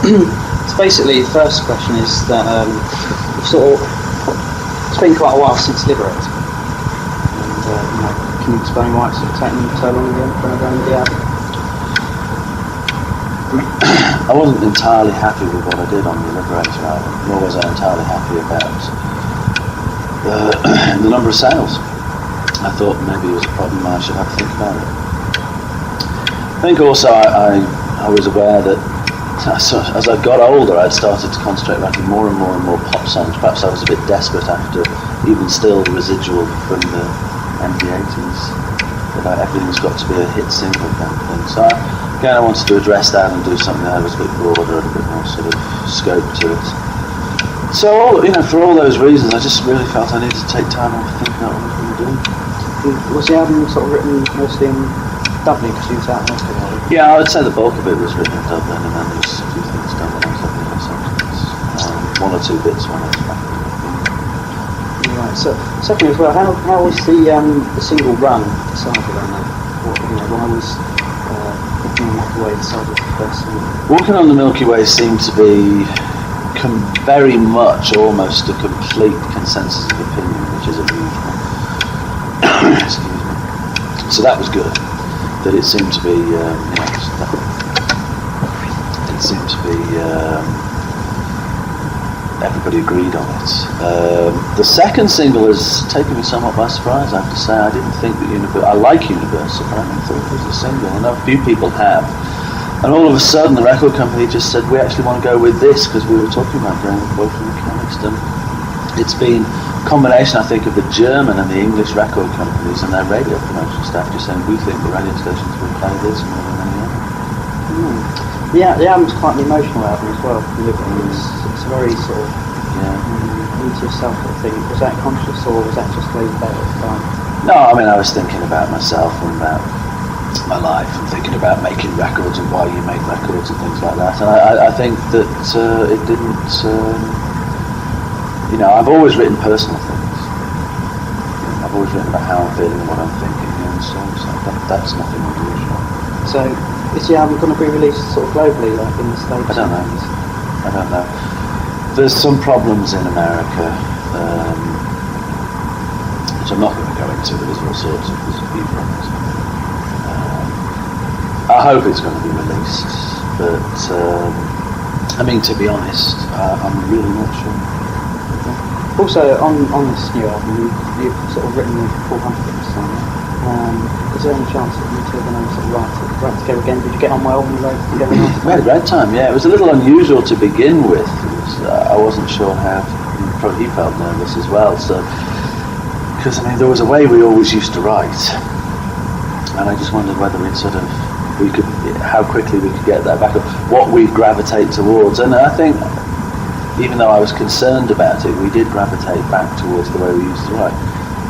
So basically, the first question is that it's been quite a while since Liberate, and can you explain why it's sort of taken so long again for another indie album? I wasn't entirely happy with what I did on the Liberator album, nor was I entirely happy about the number of sales. I thought maybe it was a problem, I should have to think about it. I think also I was aware that as I got older, I'd started to concentrate writing more and more pop songs. Perhaps I was a bit desperate after even still the residual from the end of the 80s, that everything's got to be a hit single kind of thing. So again, I wanted to address that and do something that was a bit broader and a bit more sort of scope to it. So, for all those reasons, I just really felt I needed to take time off to think about what I was going to do. Was the album sort of written mostly in Dublin because you was out there? Yeah, I would say the bulk of it was written in Dublin, and then there was a few things done when I was up in Los Angeles. One or two bits when I was back. Right. So, second as well, how was the single run decided on that? Why was Walking on the Milky Way decided the first single? Walking on the Milky Way seemed to be very much almost a complete consensus of opinion, which is unusual. Excuse me. So that was good. That it seemed to be, everybody agreed on it. The second single has taken me somewhat by surprise, I have to say. I didn't think that I like Universal, but I didn't thought it was a single. I know a few people have. And all of a sudden the record company just said, we actually want to go with this, because we were talking about going with both of the chemists. And it's been a combination, I think, of the German and the English record companies and their radio promotion staff just saying, we think the radio stations will play this more than any other. Yeah, the album's quite an emotional album as well. It's very sort of into yourself sort of thing. Was that conscious or was that just laid back at the time? No, I mean, I was thinking about myself and about my life and thinking about making records and why you make records and things like that. And I think that it didn't, I've always written personal things. I've always written about how I'm feeling and what I'm thinking, and so that's nothing unusual. So is the album going to be released sort of globally, like in the States? I don't know. There's some problems in America, which I'm not going to go into, but there's a few problems. I hope it's going to be released, but to be honest, I'm really not sure. Also, on this new album, you've sort of written the 400 song. Is there any chance that you two are going to sort of write together again? Did you get on well when you wrote together? We had a great time, yeah. It was a little unusual to begin with. I wasn't sure how, probably he felt nervous as well, so, because there was a way we always used to write, and I just wondered whether how quickly we could get that back up, what we'd gravitate towards. And I think, even though I was concerned about it, we did gravitate back towards the way we used to write.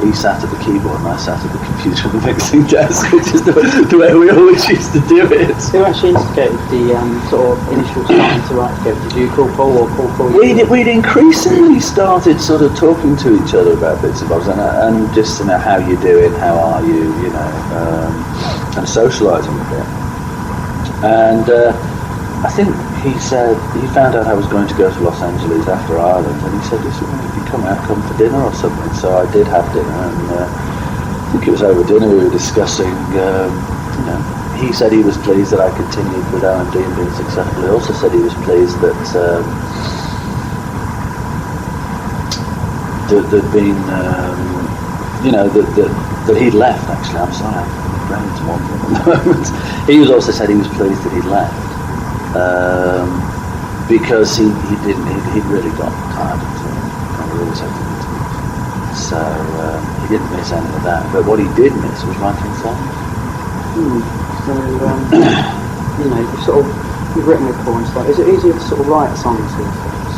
He sat at the keyboard and I sat at the computer and the mixing desk, which is the way we always used to do it. Who actually instigated the sort of initial starting to write together? Did you call Paul or Paul call you? We'd increasingly started sort of talking to each other about bits and bobs and just how you doing, how are you, and socialising a bit. And I think he said, he found out I was going to go to Los Angeles after Ireland, and he said, listen, if you come for dinner or something. So I did have dinner, and I think it was over dinner we were discussing, he said he was pleased that I continued with R&D and being successful. He also said he was pleased that there'd been, that he'd left, actually. I'm sorry, I'm brain's wandering at the moment. He also said he was pleased that he'd left. Because he'd really got tired of it, and really something to do. So he didn't miss any of that. But what he did miss was writing songs. So you've written with Paul and stuff. Is it easier to sort of write songs these days?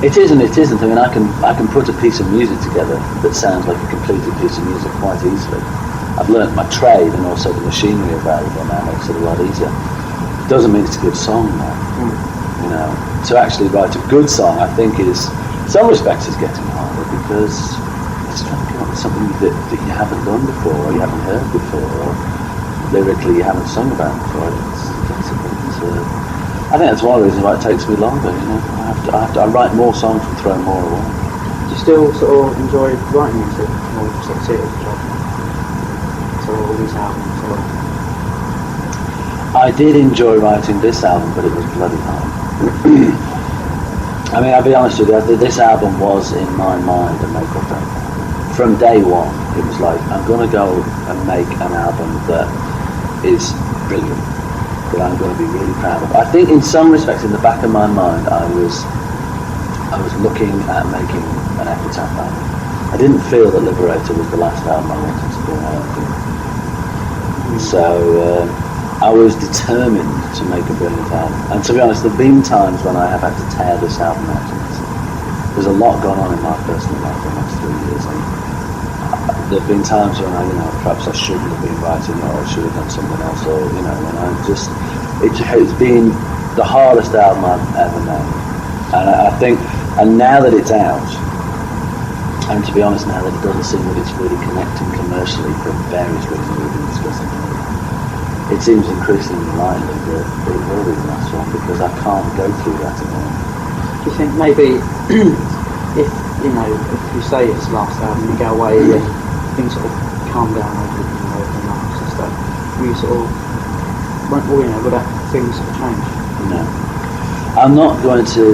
It is and it isn't. I can put a piece of music together that sounds like a completed piece of music quite easily. I've learnt my trade, and also the machinery available now makes it a lot easier. Doesn't mean it's a good song now. To actually write a good song, I think in some respects is getting harder, because it's trying to come up with something that you haven't done before, or you haven't heard before, or lyrically you haven't sung about before. I think that's one of the reasons why it takes me longer. I write more songs and throw more away. Do you still sort of enjoy writing music, or sort of see it as a job? So all these albums, or... I did enjoy writing this album, but it was bloody hard. I mean, I'll be honest with you, this album was in my mind a make or break. From day one, it was like, I'm going to go and make an album that is brilliant, that I'm going to be really proud of. I think in some respects, in the back of my mind, I was looking at making an epitaph album. I didn't feel that Liberator was the last album I wanted to do. So I was determined to make a brilliant album. And to be honest, there have been times when I have had to tear this album out. There's a lot gone on in my personal life in the last 3 years. And there have been times when perhaps I shouldn't have been writing, or I should have done something else, or and it's been the hardest album I've ever made. And I think, and now that it's out, and to be honest, now that it doesn't seem that it's really connecting commercially for various reasons we've been discussing, it seems increasingly likely that it will be the last one, because I can't go through that anymore. Do you think maybe if you say it's the last album, you go away and things sort of calm down over the months and stuff, will you sort of, would that things sort of change? No. I'm not going to,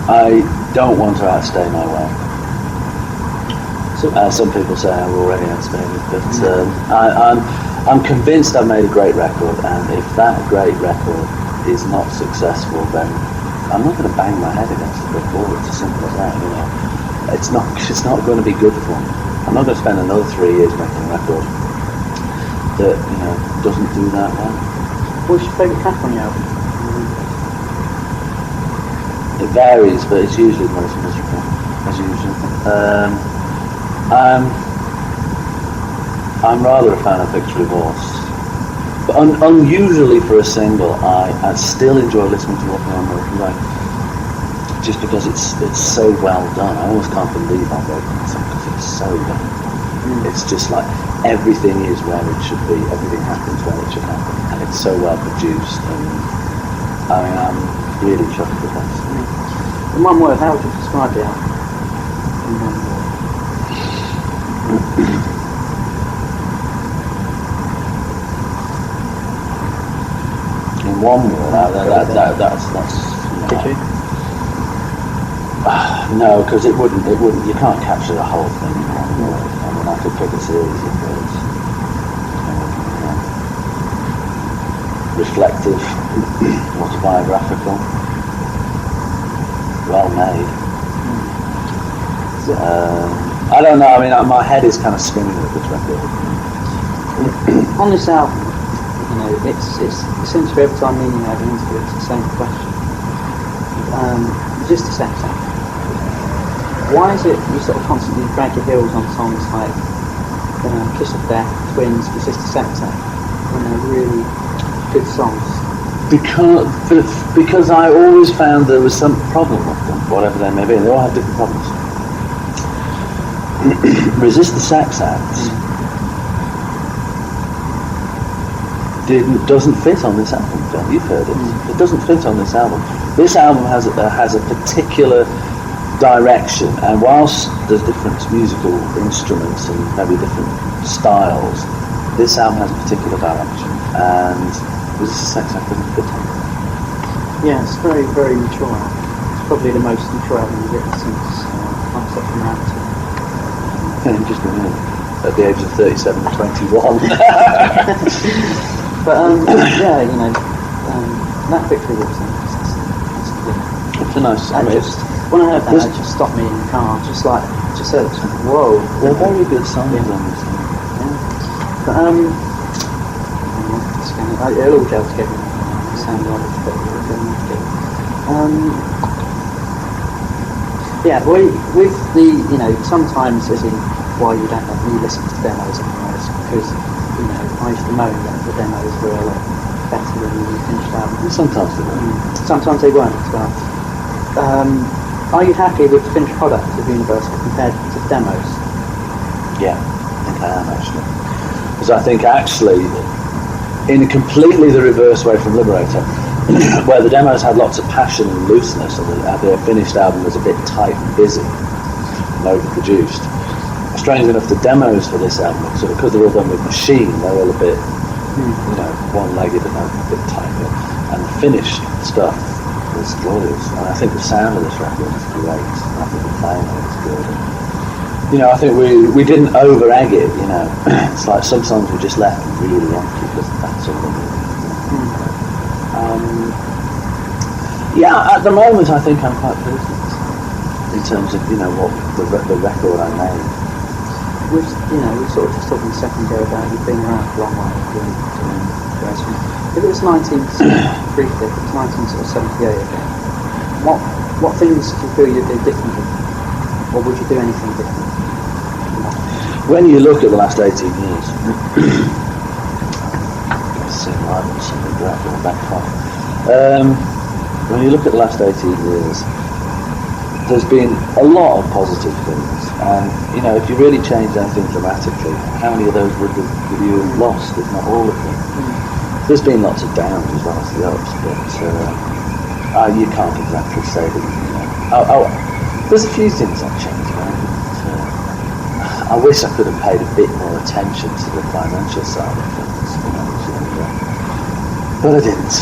I don't want to outstay my way. Some people say I've already outstayed it, but I'm convinced I've made a great record, and if that great record is not successful, then I'm not going to bang my head against the brick wall. It's as simple as that. It's not going to be good for me. I'm not going to spend another 3 years making a record that doesn't do that well. What's your favourite track on the album? It varies, but it's usually the most miserable, as usual. I'm rather a fan of Victory Horse. But unusually for a single, I still enjoy listening to Walking on Milky Way, just because it's so well done. I almost can't believe I wrote that song, because it's so done. It's just like everything is where it should be, everything happens where it should happen, and it's so well produced. And I'm really chuffed with that. In one word, how would you describe the album? In one word. In one word, that's Could you? no, because it wouldn't. You can't capture the whole thing in one word. I mean, I could pick a series of words. Reflective, autobiographical, well made. I don't know. I mean, my head is kind of spinning with this record. On this album, it seems to be every time me and you have an interview, it's the same question. Just a second. Why is it you sort of constantly drag your heels on songs like Kiss of Death, Twins, The Sister Sector, when they're really good songs? Because I always found there was some problem with them, whatever they may be, and they all have different problems. Resist the Sex Acts doesn't fit on this album, John. You've heard it. It doesn't fit on this album. This album has a particular direction, and whilst there's different musical instruments and maybe different styles, this album has a particular direction, and Resist the Sex Act doesn't fit on it. Yeah, it's very, very mature. It's probably the most mature album we've written since Concept from Reality. Just a minute. At the age of 37 and 21. But that Victory Walk thing, it's a nice song. When I heard that, it just stopped me in the car. Just said, whoa. They're very good songs on this thing. Yeah. But it'll all gel together. It sounds like it's better. Yeah, with the, sometimes as in why you don't let me listen to demos anymore is because, I used to moan that the demos were a lot better than the finished album. Sometimes they weren't. Sometimes they weren't as well. Are you happy with the finished product of Universal compared to the demos? Yeah, I think I am actually. Because I think actually in a completely the reverse way from Liberator, where the demos had lots of passion and looseness, and the finished album was a bit tight and busy and overproduced. Strangely enough, the demos for this album, sort of because they're all done with machine, they're all a bit, one-legged and a bit tighter. And the finished stuff was glorious. And I think the sound of this record is great. And I think the playing of it is good. And, I think we didn't over-egg it, It's like some songs we just left really empty because that's all they need. At the moment I think I'm quite pleased in terms of, what the record I made. We sort of just talking a second ago about you've been around for a long while doing jazz. If it was 1978 again, what things do you feel you'd do differently? Or would you do anything different? When you look at the last 18 years, let's see, I want something back on the back part. When you look at the last 18 years, there's been a lot of positive things, and if you really changed anything dramatically, how many of those would you have lost, if not all of them? There's been lots of downs as well as the ups, but you can't exactly say that. There's a few things I've changed, I wish I could have paid a bit more attention to the financial side of things, but I didn't.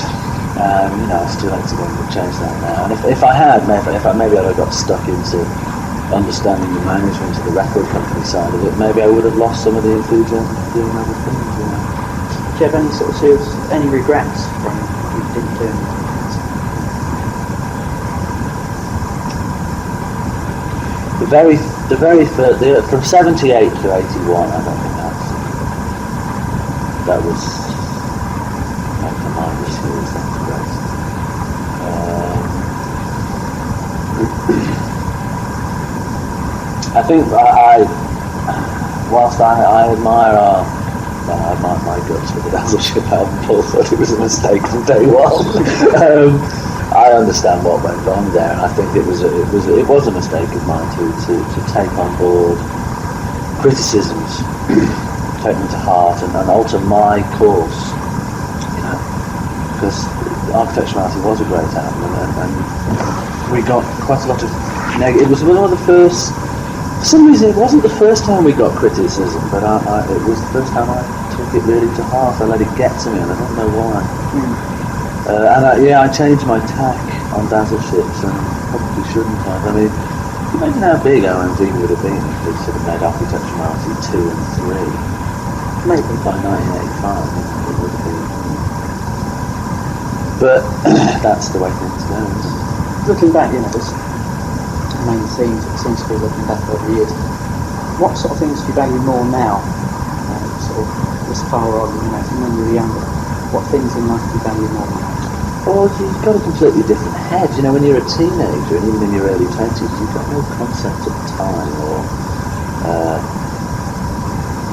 It's too late to go and change that now. And if I had, maybe I'd have got stuck into understanding the management of the record company side of it. Maybe I would have lost some of the enthusiasm for doing other things. Do you have any regrets from you didn't do anything? The very first, from 78 to 81, I don't think that was the mind of skills. I think whilst I admire my guts for the Dazzleship album, Paul thought it was a mistake from day one. I understand what went wrong there, and I think it was a mistake of mine to take on board criticisms, take them to heart, and alter my course. Because Architecture Manoeuvres was a great album, and we got quite a lot of negative. It was one of the first. For some reason, it wasn't the first time we got criticism, but it was the first time I took it really to heart. I let it get to me, and I don't know why. I changed my tack on Dazzleships, and probably shouldn't have. I mean, imagine how big OMD would have been if we sort of made Architecture Manoeuvres 2 and 3. Maybe by 1985, it would have been. But that's the way things go. Looking back, there's main themes it seems to be looking back over the years. What sort of things do you value more now? Sort of as far on, from when you were younger. What things in life do you value more now? Well, you've got a completely different head. When you're a teenager and even in your early 20s, you've got no concept of time or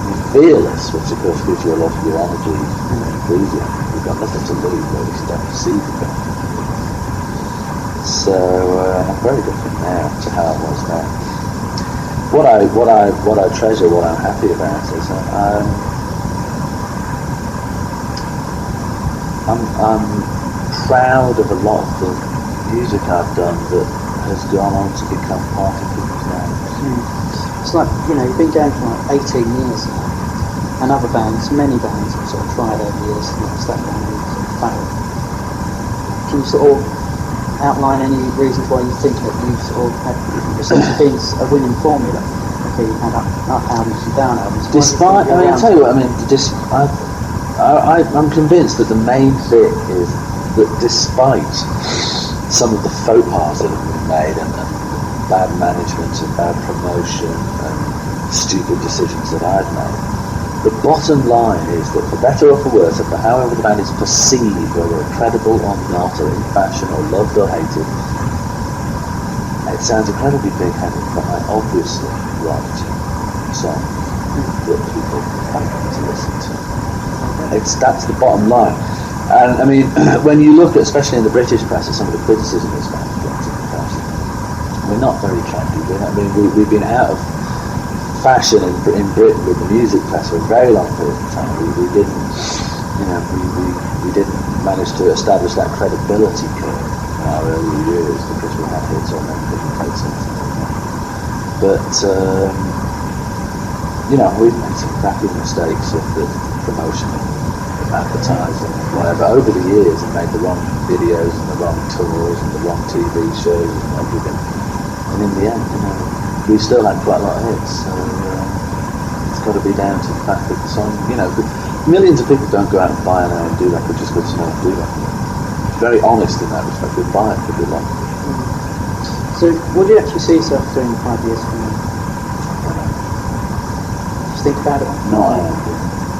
you're fearless, which of course gives you a lot of your energy and enthusiasm. You've got nothing to lose, really, you don't see the So I'm very different now to how I was then. What I treasure, what I'm happy about is I'm proud of a lot of the music I've done that has gone on to become part of people's lives. It's like, you've been going for like 18 years now, and other bands, many bands have sort of tried over the years to step down and sort of failed. Can you sort of outline any reasons why you think that you've sort of been a winning formula? Okay, you've had up albums and down albums. Despite, I'll tell you what, I'm convinced that the main bit is that despite some of the faux pas that have been made and bad management and bad promotion and stupid decisions that I've made, the bottom line is that for better or for worse, or for however the band is perceived, whether credible or not, or in fashion or loved or hated, it sounds incredibly big-headed, but I obviously write songs that people like to listen to. That's the bottom line. And I mean, when you look at, especially in the British press, at some of the criticism this band gets in the press, we're not very trendy. We've been out of fashion in Britain with the music press for a very long period of time. We didn't we didn't manage to establish that credibility curve in our early years because we had hits on them different places. But we've made some crappy mistakes of the promotion of advertising, whatever, over the years, and made the wrong videos and the wrong tours and the wrong TV shows and everything. And in the end, we still had quite a lot of hits. So it's got to be down to the fact that the song, millions of people don't go out and buy an R&B record just because you know how to do that. Very honest in that respect. They buy it for good luck. So, what do you actually see yourself doing 5 years from now? Just think about it. No, I don't.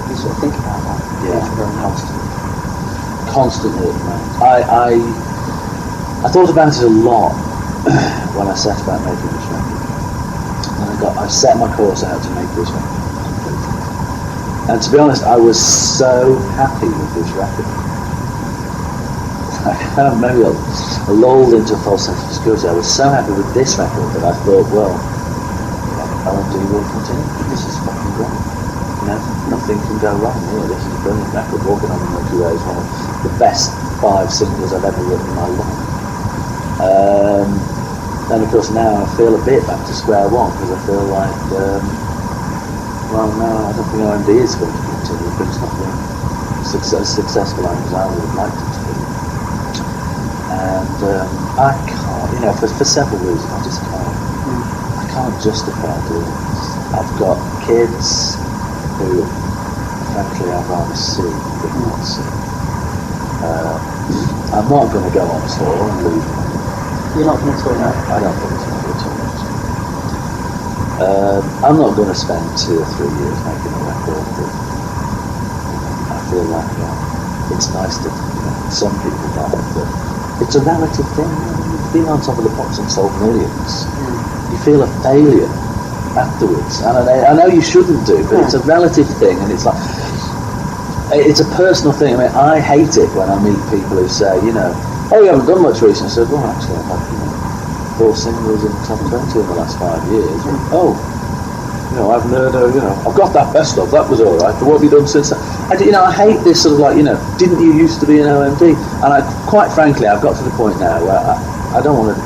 You sort of think about that. Yeah, constantly at the moment. I thought about it a lot when I set about making this record. And I set my course out to make this record. And to be honest, I was so happy with this record. Maybe I lulled into a false sense of security. I was so happy with this record that I thought, well, R&D will continue. This is fucking great. Nothing can go wrong here. This is a brilliant record. Walking on the Milky Way is one of the best 5 singles I've ever written in my life. And of course now I feel a bit back to square one because I feel like, no, I don't think R&D is going to continue, but it's not been as successful as I would have liked it to be. And I can't, for several reasons, I just can't. I can't justify doing this. I've got kids who, frankly, I'd rather see than not see. I'm not going to go on tour and leave them. You're not going to tour? No, I don't think it's going to be too much. I'm not going to spend 2 or 3 years making a record that I feel like it's nice to, some people like it, but it's a relative thing. You've been on top of the pops and sold millions. You feel a failure afterwards. And I know you shouldn't do, but it's a relative thing, and it's like, it's a personal thing. I mean, I hate it when I meet people who say, oh, you haven't done much recently. I said, well, actually, I've had 4 singles in the top 20 in the last 5 years. And, I haven't heard, I've got that best of, that was all right, but what have you done since then? I hate this sort of like, didn't you used to be an OMD? And quite frankly, I've got to the point now where I don't want to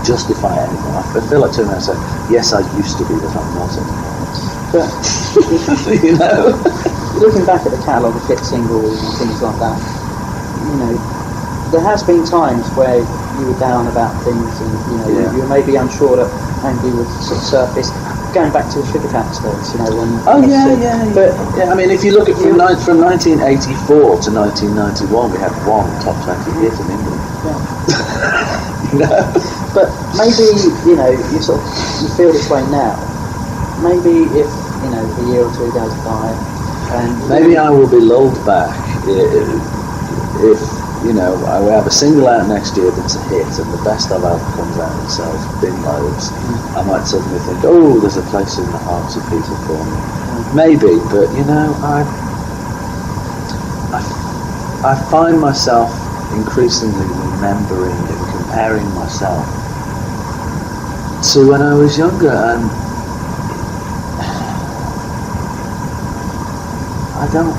justify anything. I feel like turning around and saying, yes, I used to be, but I'm not anymore. But, looking back at the catalogue of hit singles and things like that, there has been times where you were down about things and, you were maybe unsure that Andy would sort of surface. Going back to the Sugar Tax days, when... Oh, yeah. But, I mean, if you look at from 1984 to 1991, we had 1 top 20 hit in England. Yeah. But maybe, you feel this way now. Maybe if, a year or 2 goes by, and... Maybe I will be lulled back if I will have a single out next year that's a hit, and the best of album comes out and sells bin loads. I might suddenly think, oh, there's a place in the hearts of people for me. Maybe, but I find myself increasingly remembering and comparing myself to when I was younger, and I don't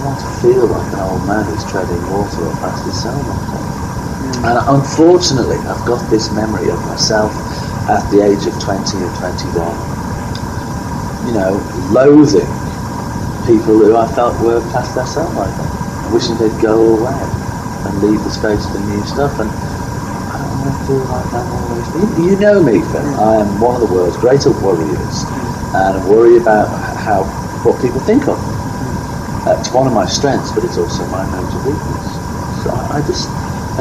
want to feel like an old man who's treading water up past his cellmate. And unfortunately, I've got this memory of myself at the age of 20 and 21, loathing people who I felt were past their cellmate, wishing they'd go away and leave the space for new stuff. And I don't want to feel like that always. You know me, Phil. I am one of the world's greater worriers, and I worry about what people think of me. It's one of my strengths, but it's also my major weakness. So I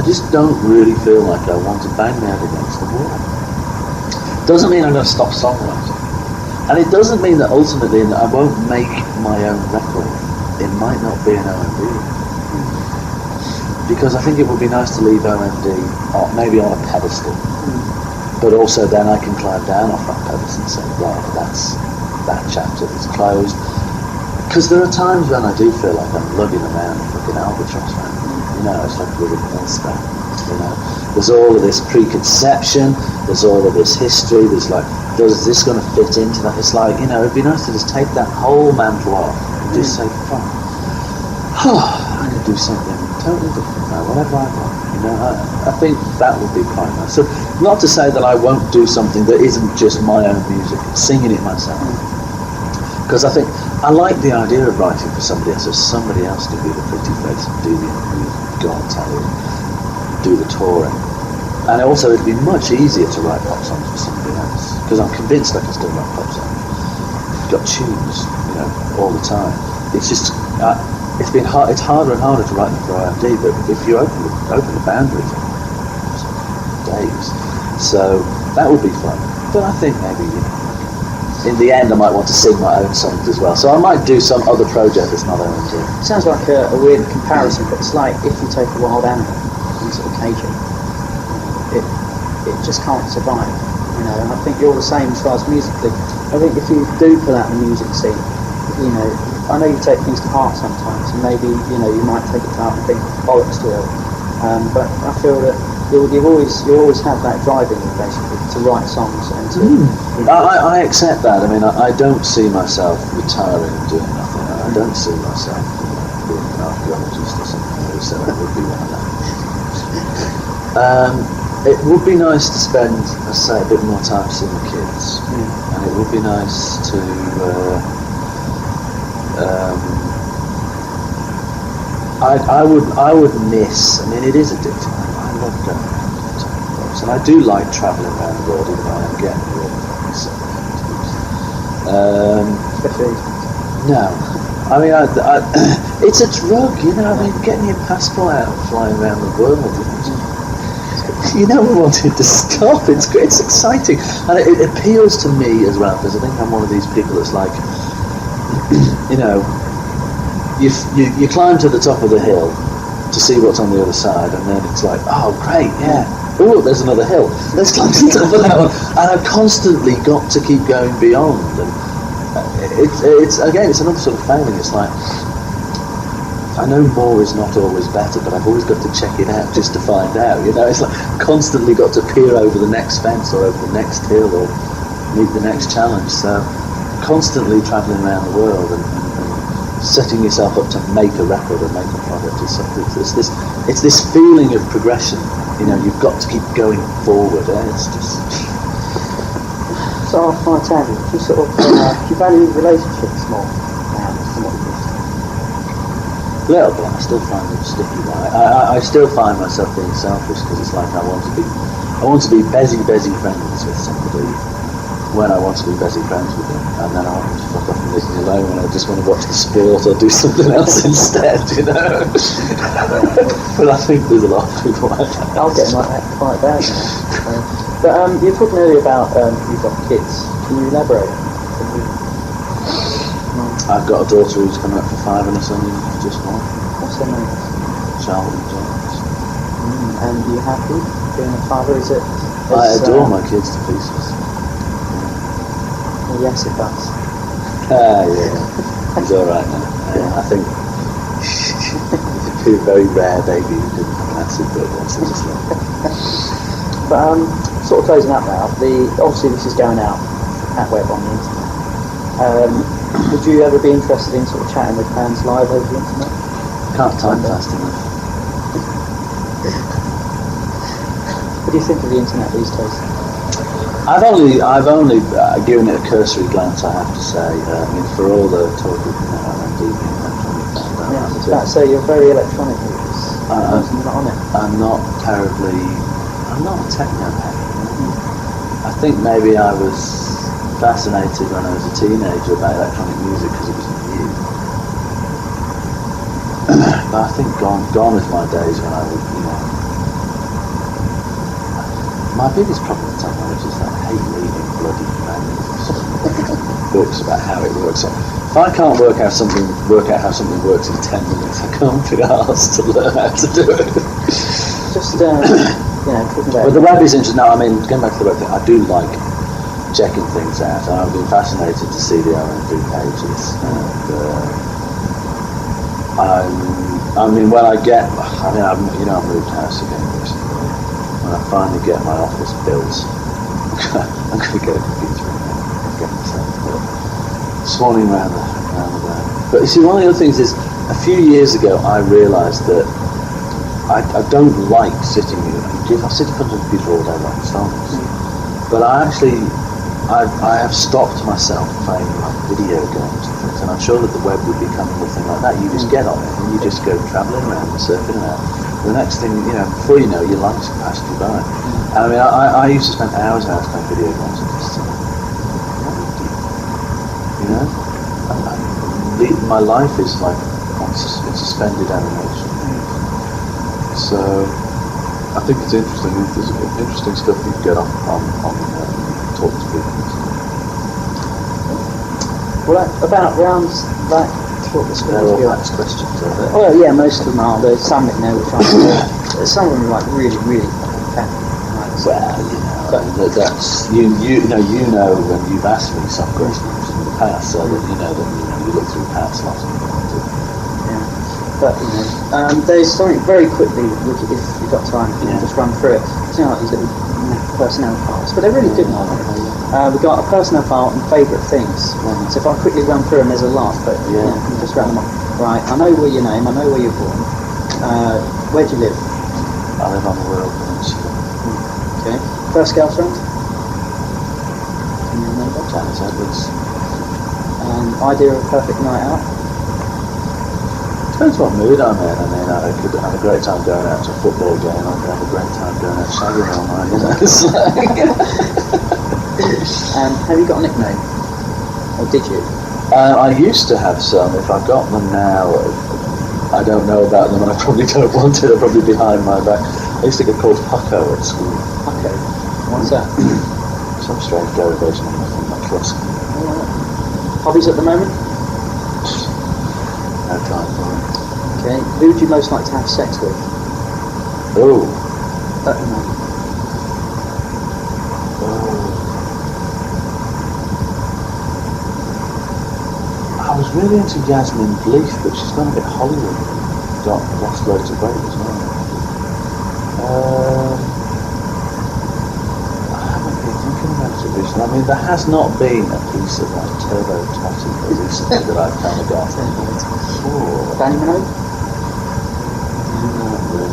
just don't really feel like I want to bang my head against the wall. Doesn't mean I'm going to stop songwriting, and it doesn't mean that ultimately I won't make my own record. It might not be an OMD, because I think it would be nice to leave OMD maybe on a pedestal, but also then I can climb down off that pedestal and say, right, that chapter is closed. Because there are times when I do feel like I'm lugging around a fucking albatross, man. It's like a little millstone. There's all of this preconception, there's all of this history, there's like, is this going to fit into that? It's like, it'd be nice to just take that whole mantle off and just say, fuck. I'm going to do something totally different now, whatever I want. You know, I think that would be quite nice. So, not to say that I won't do something that isn't just my own music, singing it myself. Because I think I like the idea of writing for somebody else, so somebody else to be the pretty face and do the interviews, go on telly, do the touring. And also it'd be much easier to write pop songs for somebody else, because I'm convinced I can still write pop songs. You've got tunes, you know, all the time. It's just, it's been hard. It's harder and harder to write them for IMD, but if you open the boundaries, days. So that would be fun. But I think maybe, you know, in the end, I might want to sing my own songs as well. So I might do some other project that's not OMD. Sounds like a weird comparison, but it's like if you take a wild animal and sort of cage it, it just can't survive. You know, and I think you're the same as far as musically. I think if you do pull out the music scene, you know, I know you take things to heart sometimes, and maybe, you know, you might take it to heart and think bollocks to it. But I feel that you always have that drive in you, basically, to write songs and to. I accept that. I mean, I don't see myself retiring and doing nothing. I don't see myself, you know, being an archaeologist or something. So that would be one of them. It would be nice to spend, let's say, a bit more time seeing the kids, and it would be nice to. I would miss. I mean, it is addictive. I love going around different clubs, and I do like travelling around the world, even though I am getting really Especially. No, I mean, it's a drug, you know. I mean, getting your passport out and flying around the world. You never wanted to stop. It's great. It's exciting, and it appeals to me as well, because I think I'm one of these people that's like, you know. You climb to the top of the hill to see what's on the other side, and then it's like, oh great, yeah, oh there's another hill, let's climb to the top of that one. And I've constantly got to keep going beyond, and it's again, it's another sort of failing. It's like, I know more is not always better, but I've always got to check it out just to find out, you know. It's like constantly got to peer over the next fence or over the next hill or meet the next challenge. So constantly travelling around the world and setting yourself up to make a record or make a product. It's this feeling of progression. You know, you've got to keep going forward. It's just. So after my time, do you sort of do you value relationships more now than what you used to? A little bit. I still find them sticky. I still find myself being selfish, because it's like I want to be busy friends with somebody when I want to be busy friends with them, and then I want them to fuck off and leave me alone when I just want to watch the sport or do something else instead, you know. But I think there's a lot of people like that. I'll get like that quite bad now. But you were talking earlier about you've got kids. Can you elaborate? I've got a daughter who's coming up for 5 and a son who's just 1. What's her name? Charlotte and James. And are you happy being a father? Is it? I adore my kids to pieces. Well, yes, it does. Yeah. He's alright now. I think he's a very rare baby who didn't have an acid bird once in his life. But sort of closing up now, obviously this is going out at web on the internet. Would you ever be interested in sort of chatting with fans live over the internet? Can't time fast enough. What do you think of the internet these days? I've only given it a cursory glance, I have to say. I mean, for all the talk of R&B being electronic, I was about to say you're very electronic. You're not on it. I'm not a techno head. I think maybe I was fascinated when I was a teenager about electronic music because it was new. But I think gone is my days when I would, you know. My biggest problem with technology is that I hate reading bloody manuals, books about how it works. If I can't work out how something works in 10 minutes, I can't be asked to learn how to do it. Just talking about. But the web is interesting. Now, I mean, going back to the web thing, I do like checking things out. I've been fascinated to see the R&B pages. And I mean, when I I've moved house again recently. When I finally get my office built, I'm going to get a computer in there and get myself swanning around the ground. But you see, one of the other things is a few years ago I realised that I don't like sitting here. I sit in front of the computer all day writing songs, but I have stopped myself playing like video games and things, and I'm sure that the web would become a thing like that. You just get on it and you just go travelling around and surfing around. The next thing, before you know, your life's passed you by. And I mean, I used to spend hours and hours playing video games and just my life is like on suspended animation. So I think it's interesting. There's interesting stuff you can get on talk to people. Well, about rounds like what was They're all next questions, are they? Well, yeah, most of them are. There's some that we're trying to do. Some of them are like really, really fat. Well, that's you know when you've asked me some questions in the past, so that you know that you look through past lots of them. Yeah, but there's something very quickly. If you've got time, just run through it. It's like these little personnel files, but they're really good. We've got a personnel file and favourite things. So if I quickly run through them, there's a lot, but you can just round them up. Right, I know your name, I know where you're born. Where do you live? I live on the Wirral Peninsula. Okay. First girlfriend? Can you remember? Janice Edwards. Idea of a perfect night out? Depends what mood I'm in. I mean, I could have a great time going out to a football game. I could have a great time going out shagging all night. It's like have you got a nickname? Or did you? I used to have some. If I've got them now, I don't know about them, and I probably don't want it. They're probably behind my back. I used to get called Hucko at school. Hucko? What's that? Some strange derivation of Andy McCluskey. Hobbies at the moment? No time for it. Okay. Who would you most like to have sex with? Oh. At the moment. I was really into Yasmin Bleeth, but she's gone a bit Hollywood. Lost loads of weight as well. I haven't been thinking about it recently. I mean, there has not been a piece of like turbo totty recently that I've kind of got. Danny Minogue? Not really.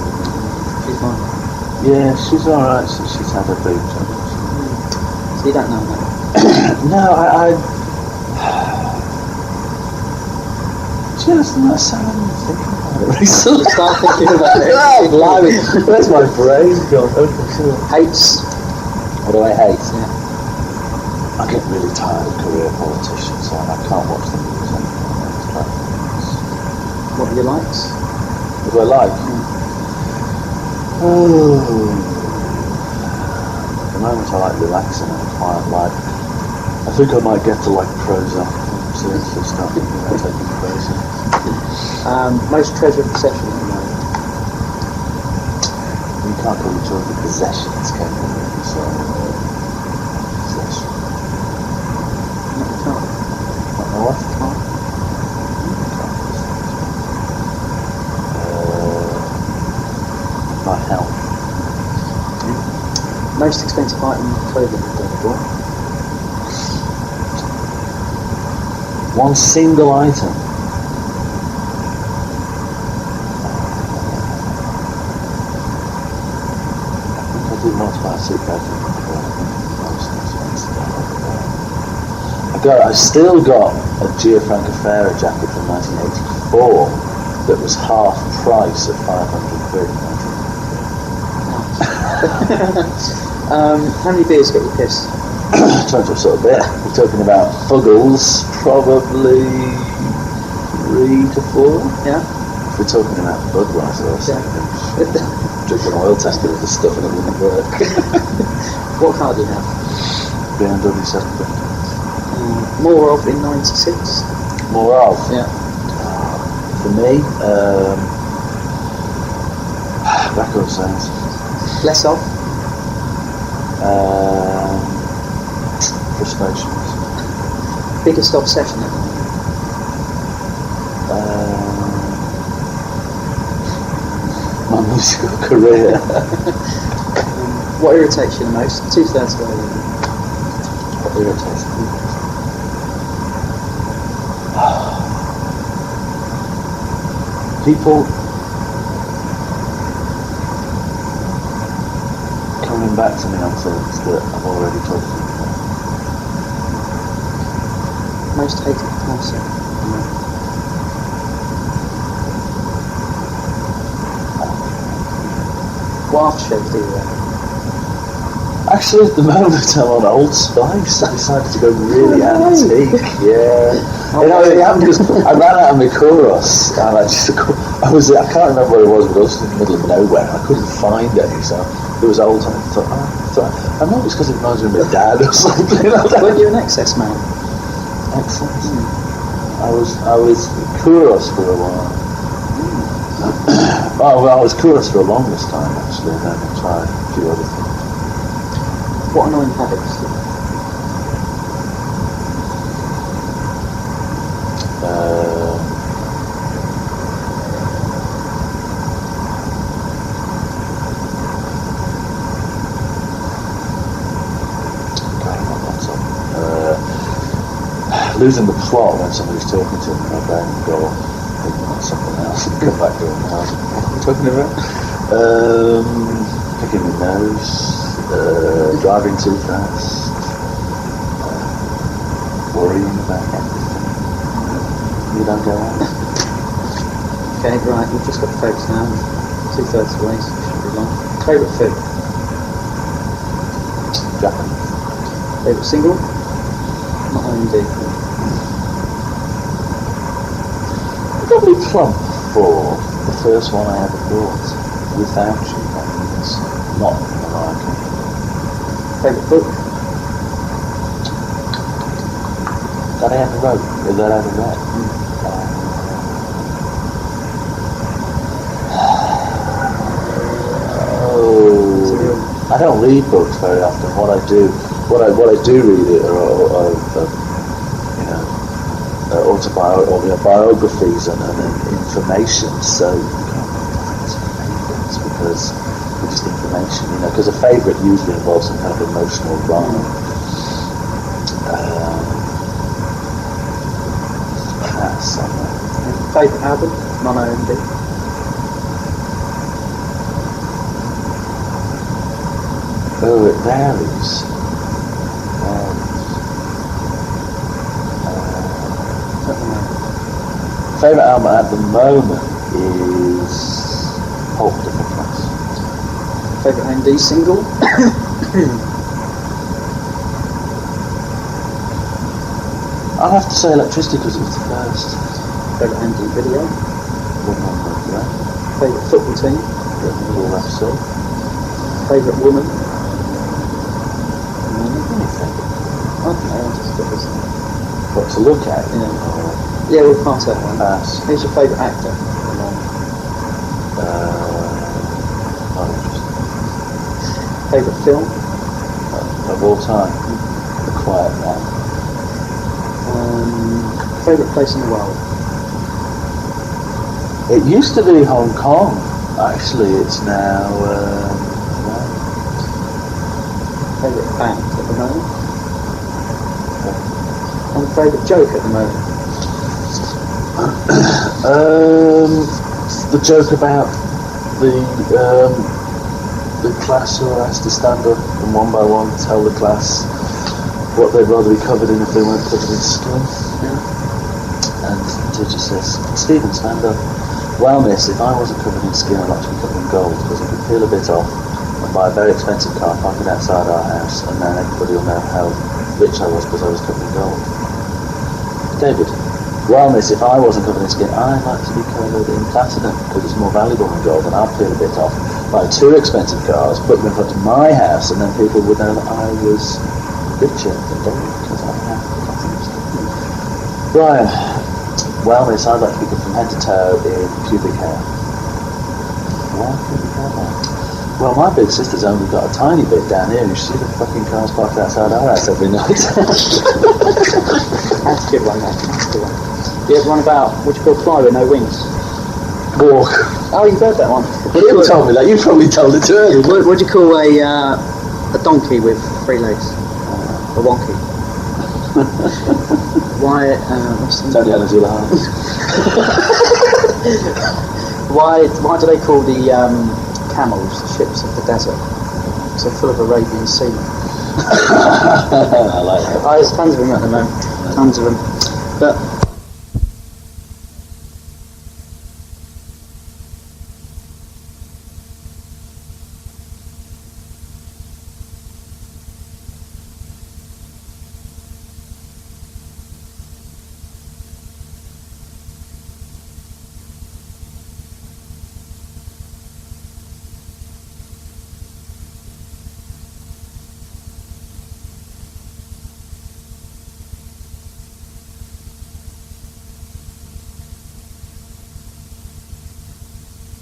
She's mine. Yeah, she's alright since she's had her boobs. So you don't know that? No, I just not sounding thinking about it recently. Start thinking about it. Oh, blimey. Where's my brain gone? Hates? What do I hate? Yeah. I get really tired of career politicians, so I can't watch the news anymore. What are your likes? What do I like? Oh. At the moment I like relaxing and a quiet life. I think I might get to like Prozac. Seriously start thinking about taking Prozac. Most treasured possession at the moment? You can't call each other possessions, can you? So, possession. Not the car. Not my what? Car. My health. Most expensive item of clothing you've ever bought? One single item. I did once buy a suitcase. I still got a Gianfranco Ferrara jacket from 1984 that was half price at 500 quid. How many beers get you pissed? Trying to sort of bit. We're talking about Fuggles, probably 3 to 4. Yeah. If we're talking about Budweiser or something, drinking oil tanker with the stuff and it wouldn't work. What car do you have? BMW 750. More of in '96. More of? Yeah. For me, record sales. Less of? Frustrations. Biggest obsession at the moment? My musical career. What irritates you the most? 2/3 way. What irritates me? people coming back to me on things that I've already talked to them about. Most hated person. What aftershave do you wear? Actually, at the moment I'm on Old Spice. I decided to go really antique. Yeah. You know, it happened because I ran out of my chorus, and I can't remember where it was, but I was in the middle of nowhere, and I couldn't find any, so it was old, and I thought, I know it's because it reminds me of my dad or something. Weren't you an excess man? Excellent. I was chorus for a while. Oh, well, I was chorus for the longest time, actually, and then I tried a few other things. What annoying habits do you have? Losing the plot when somebody's talking to me, my brain will go off thinking about something else and come back to it. What are we talking about? Picking my nose, driving too fast, worrying about everything. You don't go out. Okay, right, we've just got the folks now. 2/3 away, so it shouldn't be long. Favourite food? Japanese. Favourite single? Not OMD. Probably Plump for the first one I ever bought. Without You, that means not Mariah Carey. Favourite book? That I ever wrote, or that I ever read. I don't read books very often. What I do read are biographies and information. So you can't really find favourites because it's just information. Because a favourite usually involves some kind of emotional drama. Favourite album? Non-OMD. Oh, it varies. Favourite album at the moment is Pulp Different Class. Favourite OMD single? I'll have to say Electricity because it was the first. Favourite OMD video? Favourite football team? Liverpool FC. Favourite woman? Okay, I'll just put this in. What to look at? Yeah, we'll pass that one. Pass. Who's your favourite actor? Not interesting. Favourite film? Of all time, The Quiet Man. Favourite place in the world? It used to be Hong Kong. Actually, it's now. Favourite band at the moment? And favourite joke at the moment? The joke about the class who are asked to stand up and one by one tell the class what they'd rather be covered in if they weren't covered in skin. Yeah. And the teacher says, "Stephen, stand up." "Well, miss, if I wasn't covered in skin, I'd like to be covered in gold because I could peel a bit off and buy a very expensive car, park it outside our house, and then everybody will know how rich I was because I was covered in gold." David: "Well, miss, if I wasn't covered in skin, I'd like to be covered in platinum because it's more valuable than gold, and I'll peel a bit off, buy 2 expensive cars, put them in front of my house, and then people would know that I was richer than David because I have platinum skin." Brian: "Well, miss, I'd like to be covered from head to toe in pubic hair." "Why pubic hair then?" "Well, my big sister's only got a tiny bit down here, and you see the fucking cars parked outside our house every night." That's a good one, mate. That's a good one. Do you have one about, would you call fly with no wings? Walk. Oh, you've heard that one. You told me that. You probably told it to her. What do you call a donkey with 3 legs? A wonky. Why? What's the... Tony Allen's Why do they call the camels the ships of the desert? So full of Arabian seamen. I like that. There's tons of them at the moment. Tons of them. But